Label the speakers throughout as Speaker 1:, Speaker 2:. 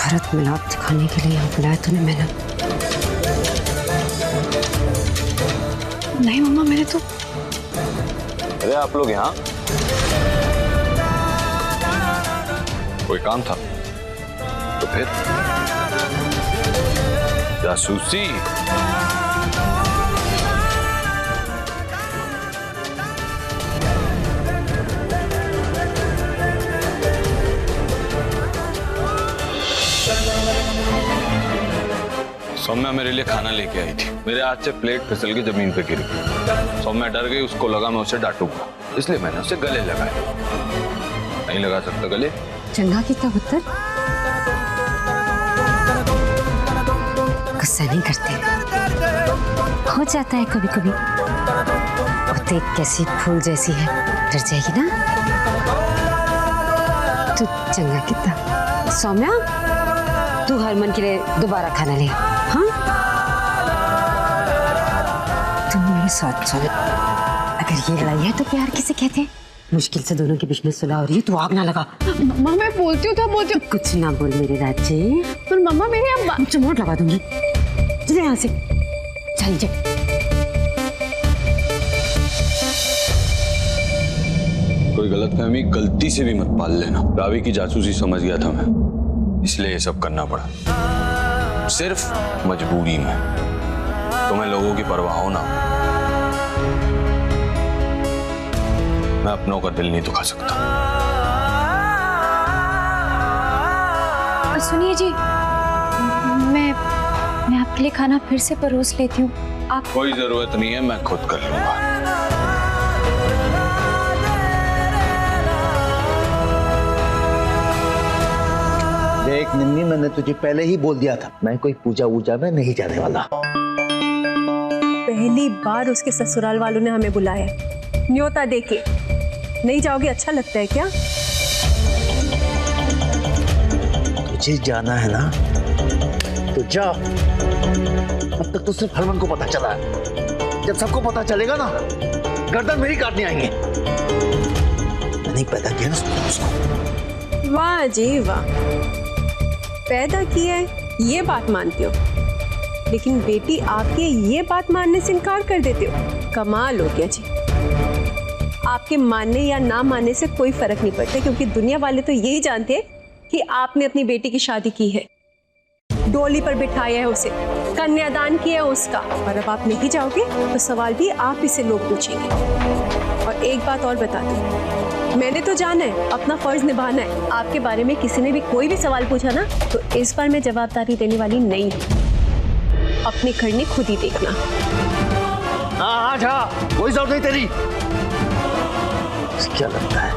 Speaker 1: भरत मिलाप दिखाने के लिए यहाँ बुलाया तूने मैंने?
Speaker 2: नहीं मम्मा, मैंने तो।
Speaker 3: अरे आप लोग यहाँ? कोई काम था? तो फिर जासूसी? सौम्या मेरे लिए खाना लेके आई थी। मेरे हाथ से प्लेट फिसल के जमीन पे गिर गई। सौम्या डर गई, उसको लगा मैं उसे डांटूंगा, इसलिए मैंने उसे गले लगाया। नहीं लगा सकता गले?
Speaker 1: चंगा कितना पुत्र, गुस्सा नहीं करते, हो जाता है कभी कभी। वो देख कैसी फूल जैसी है, डर जाएगी ना। तू चंगा कितना। सौम्या, तू हरमन के लिए दोबारा खाना ले। हाँ, तुम मेरे साथ चलो। अगर ये लड़ाई है तो प्यार किसे कहते हैं? मुश्किल से दोनों के बीच में सुलह हो रही है, तू आग ना लगा।
Speaker 2: मम्मा मैं बोलती हूँ तो बोलती हूँ।
Speaker 1: कुछ ना बोल मेरे राजे।
Speaker 2: पर मम्मा मेरे अब
Speaker 1: चमोट लगा दूंगी। चले यहाँ से, चल जा।
Speaker 3: कोई गलतफहमी गलती से भी मत पाल लेना। रावी की जासूसी समझ गया था मैं, इसलिए ये सब करना पड़ा। सिर्फ मजबूरी में। तुम्हें लोगों की परवाह हो ना, मैं अपनों का दिल नहीं दुखा सकता।
Speaker 2: सुनिए जी, मैं आपके लिए खाना फिर से परोस लेती हूँ। आप
Speaker 3: कोई जरूरत नहीं है, मैं खुद कर लूंगा।
Speaker 4: देख निन्नी, मैंने तुझे पहले ही बोल दिया था, मैं कोई पूजा वूजा में नहीं जाने वाला।
Speaker 5: पहली बार उसके ससुराल वालों ने हमें बुलाया, न्योता देके। नहीं जाओगे अच्छा लगता है क्या?
Speaker 4: तुझे जाना है ना तो जा। अब तक तो सिर्फ हरमन को पता चला है, जब सबको पता चलेगा ना, गर्दन मेरी काटने आएंगे। मैंने ही पैदा किया ना उसको।
Speaker 5: वाह जी वाह, पैदा किया है ये बात मानते हो, लेकिन बेटी आपके ये बात मानने से इनकार कर देते हो। कमाल हो गया जी। आपके मानने या ना मानने से कोई फर्क नहीं पड़ता, क्योंकि दुनिया वाले तो यही जानते हैं कि आपने अपनी बेटी की शादी की है, डोली पर बिठाया है उसे, कन्यादान किया है उसका। और अब आप नहीं जाओगे तो सवाल भी आप ही से लोग पूछेंगे। और एक बात और बता दूं, मैंने तो जाना है, अपना फर्ज निभाना है। आपके बारे में किसी ने भी कोई भी सवाल पूछा ना, तो इस बार मैं जवाबदारी देने वाली नहीं हूँ। अपनी खड़नी खुद ही देखना।
Speaker 4: हाँ जा, कोई जरूरत नहीं तेरी। क्या लगता है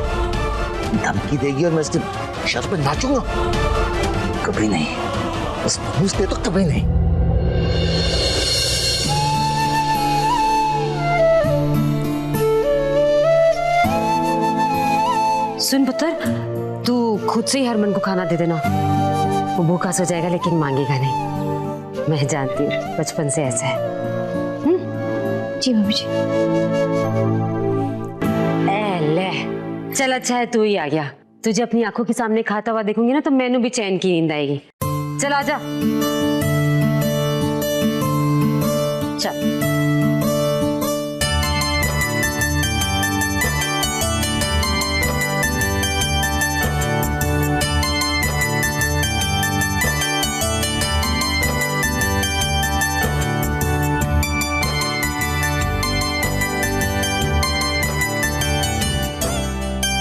Speaker 4: धमकी देगी और मैं इसके शर्त पे नाचूंगा? कभी नहीं, बस पूछते तो कभी नहीं।
Speaker 1: सुन पुत्र, तू खुद से ही हरमन को खाना दे देना। वो भूखा सो जाएगा लेकिन मांगेगा नहीं। मैं जानती हूँ, बचपन से ऐसा है।
Speaker 2: जी मम्मी जी।
Speaker 1: ले, चल अच्छा है तू ही आ गया। तुझे अपनी आंखों के सामने खाता हुआ देखूंगी ना, तो मैंने भी चैन की नींद आएगी। चल आजा। चल।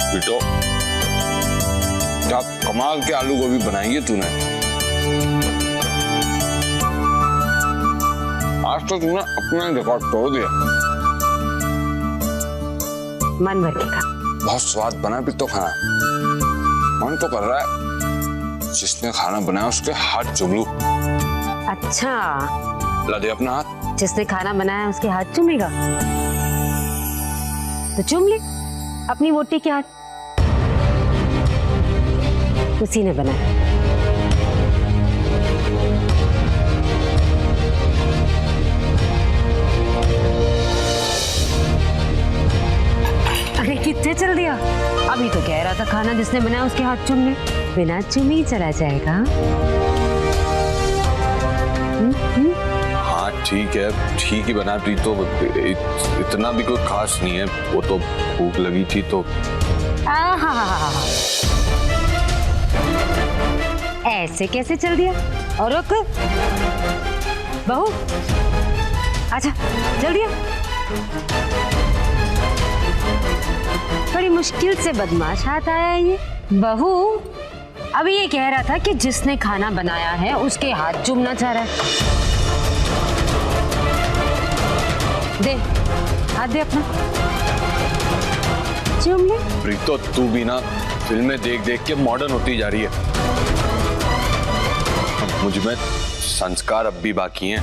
Speaker 3: बेटो, क्या कमाल के आलू गोभी बनाएंगे तूने। आज तो तूने अपना रिकॉर्ड तोड़ दिया।
Speaker 1: मन भर के खा।
Speaker 3: बहुत स्वाद बना भी तो खाना। मन तो कर रहा है जिसने खाना बनाया उसके हाथ चूम लूं।
Speaker 1: अच्छा,
Speaker 3: ला दे अपना हाथ।
Speaker 1: जिसने खाना बनाया उसके हाथ चूमेगा तो चूम ले अपनी वोटी के हाथ। उसी ने बनाया। अरे कितने चल दिया। अभी तो कह रहा था खाना जिसने बनाया उसके हाथ चूम ले, बिना चूम ही चला जाएगा।
Speaker 3: हाँ ठीक ही बना प्रीतो, इतना भी कोई खास नहीं है, वो तो भूख लगी थी तो।
Speaker 1: ऐसे कैसे चल दिया? और रुक बहू, अच्छा जल्दी आ। बड़ी मुश्किल से बदमाश हाथ आया है ये। बहू अभी ये कह रहा था कि जिसने खाना बनाया है उसके हाथ चूमना चाह रहा है। दे हाथ दे अपना, चूम ले।
Speaker 3: प्रीतो तू भी ना फिल्में देख देख के मॉडर्न होती जा रही है। मुझ में संस्कार अब भी बाकी हैं।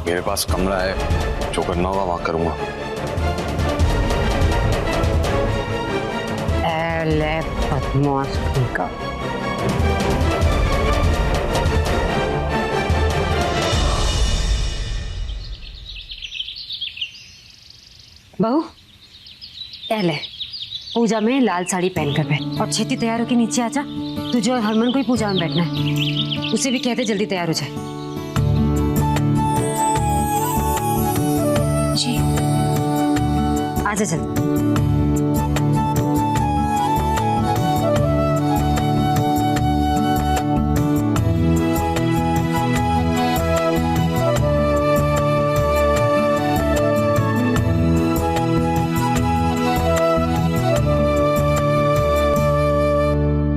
Speaker 3: मेरे पास कमरा है, जो करना होगा वहां करूंगा।
Speaker 1: ले बदमाश का। बहू ले, पूजा में लाल साड़ी पहनकर बैठ और छेती तैयार होकर नीचे आजा। तुझे और हरमन को ही पूजा में बैठना है, उसे भी कहते जल्दी तैयार हो जाए।
Speaker 2: जी
Speaker 1: आजा जल्दी।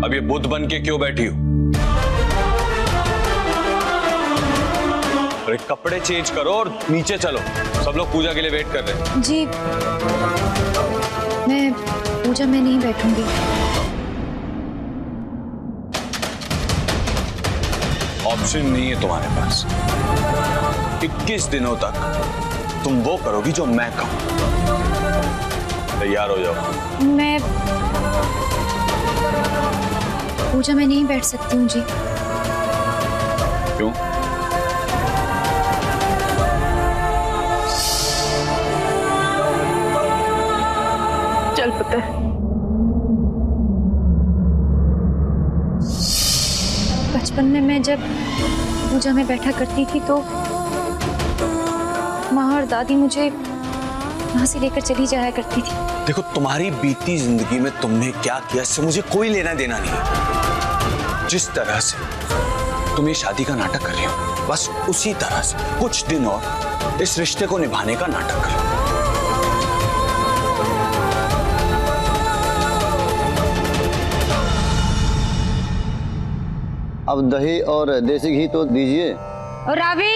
Speaker 3: अब ये बुद्ध बन के क्यों बैठी हो? अरे कपड़े चेंज करो और नीचे चलो, सब लोग पूजा के लिए वेट कर रहे हैं।
Speaker 2: जी मैं पूजा में नहीं बैठूंगी।
Speaker 3: ऑप्शन नहीं है तुम्हारे पास। 21 दिनों तक तुम वो करोगी जो मैं कहूं। तैयार हो जाओ।
Speaker 2: मैं पूजा में नहीं बैठ सकती हूँ जी।
Speaker 3: क्यों?
Speaker 5: चल पुत्र।
Speaker 2: बचपन में मैं जब पूजा में बैठा करती थी तो माँ और दादी मुझे यहाँ से लेकर चली जाया करती थी।
Speaker 3: देखो तुम्हारी बीती जिंदगी में तुमने क्या किया इससे मुझे कोई लेना देना नहीं है। जिस तरह से तुम ये शादी का नाटक कर रही हो, बस उसी तरह से कुछ दिन और इस रिश्ते को निभाने का नाटक करो।
Speaker 6: अब दही और देसी घी तो दीजिए।
Speaker 1: और रावी,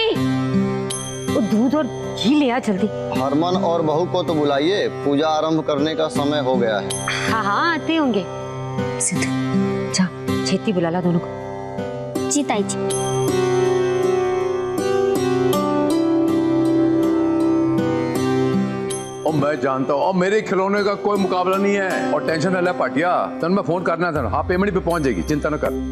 Speaker 1: वो दूध और घी ले आ जल्दी।
Speaker 6: हरमन और बहू को तो बुलाइए, पूजा आरंभ करने का समय हो गया है।
Speaker 1: हाँ हाँ आते होंगे। सिद्धू जा छेती बुला ला दोनों को।
Speaker 7: जी ताई जी।
Speaker 8: और मैं जानता हूँ, और मेरे खिलौने का कोई मुकाबला नहीं है। और टेंशन न ले पाटिया, तन मैं फोन करना था। हाँ पेमेंट पे पहुंच जाएगी, चिंता न कर।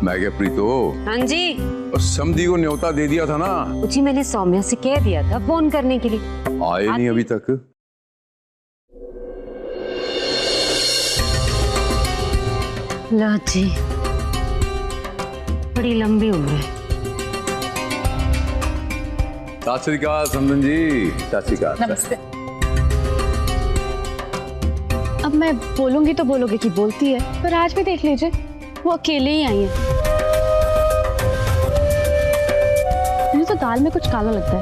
Speaker 8: मैं क्या प्रीतो?
Speaker 1: हाँ जी।
Speaker 8: और समधी को न्योता दे दिया था ना?
Speaker 1: जी मैंने सौम्या से कह दिया था फोन करने के लिए।
Speaker 8: आए नहीं अभी तक।
Speaker 1: लो जी, बड़ी लंबी उम्र है।
Speaker 8: सत श्री अकाल समधन जी। सत श्री अकाल।
Speaker 2: नमस्ते। अब मैं बोलूंगी तो बोलोगे कि बोलती है, पर आज भी देख लीजिए वो अकेले ही आई है। मुझे तो दाल में कुछ काला लगता है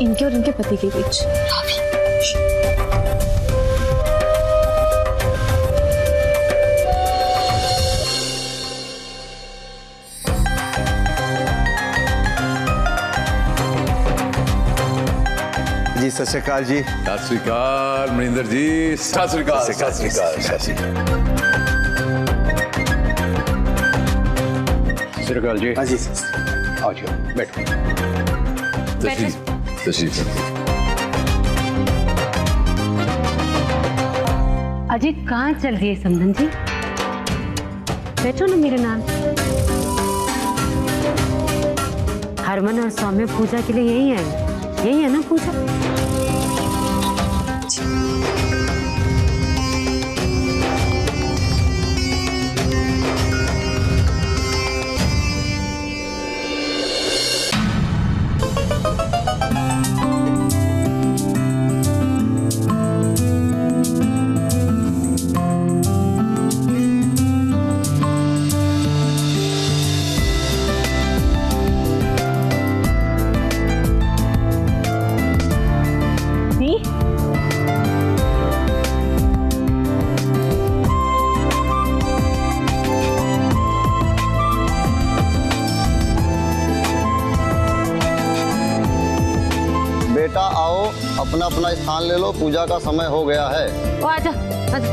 Speaker 2: इनके और इनके पति के बीच।
Speaker 6: जी सत श्री अकाल जी।
Speaker 8: सत श्री अकाल मनिंदर जी। सत श्री अकाल। सत श्री अकाल। सत श्री
Speaker 6: अकाल जी।
Speaker 8: हाँ जी। आओ जी बैठो। तशरीफ।
Speaker 1: अजय कहाँ चल रही है समधन जी? बैठो ना मेरे नाम। हरमन और सौम्य पूजा के लिए यही है ना पूजा?
Speaker 6: अपना अपना स्थान ले लो, पूजा का समय हो गया है।
Speaker 1: ओ आजा, आजा।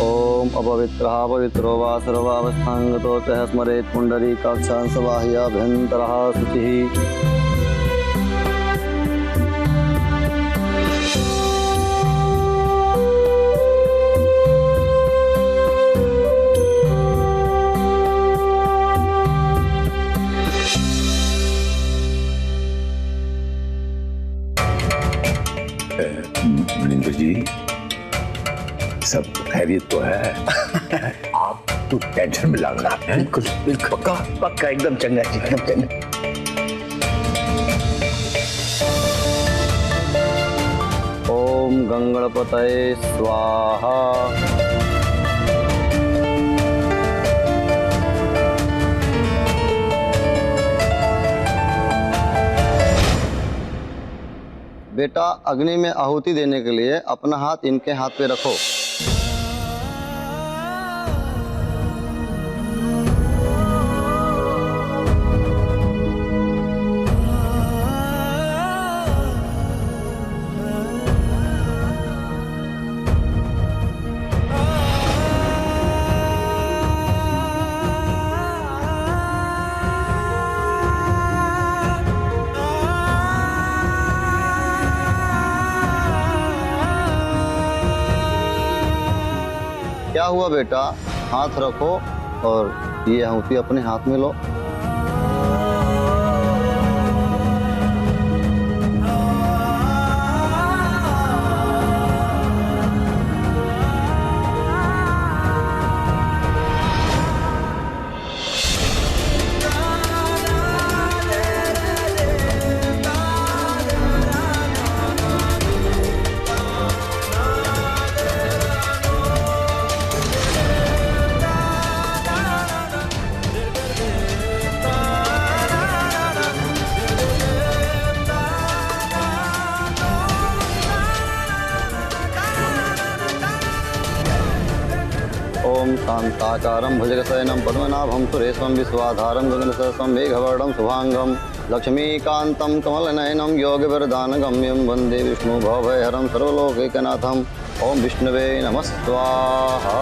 Speaker 6: ओम अपवित्रः पवित्रो वा सर्वावस्थांगतो तः स्मरेत् पुंडरीकाक्षां सबाह्याभ्यन्तरः शुचिः।
Speaker 8: मनिंदर जी, सब खैरियत तो है? आप तो टेंशन में लग रहा है।
Speaker 4: बिल्कुल बिल्कुल, पक्का पक्का, एकदम चंगा जी, एकदम चंगा।
Speaker 6: ओम गंगणपतये स्वाहा। बेटा, अग्नि में आहुति देने के लिए अपना हाथ इनके हाथ पे रखो। क्या हुआ बेटा, हाथ रखो और ये आहुति अपने हाथ में लो। ओम शांताकारं भुजगशयनं पद्मनाभं सुरेशं विश्वाधारं गगनसदृशं मेघवर्णं शुभांगं लक्ष्मीकान्तं कमलनयनं योगविरदानगम्यं वन्दे विष्णु भवभयहरं सर्वलोकैकनाथं। ओम विष्णवे नमः स्वाहा।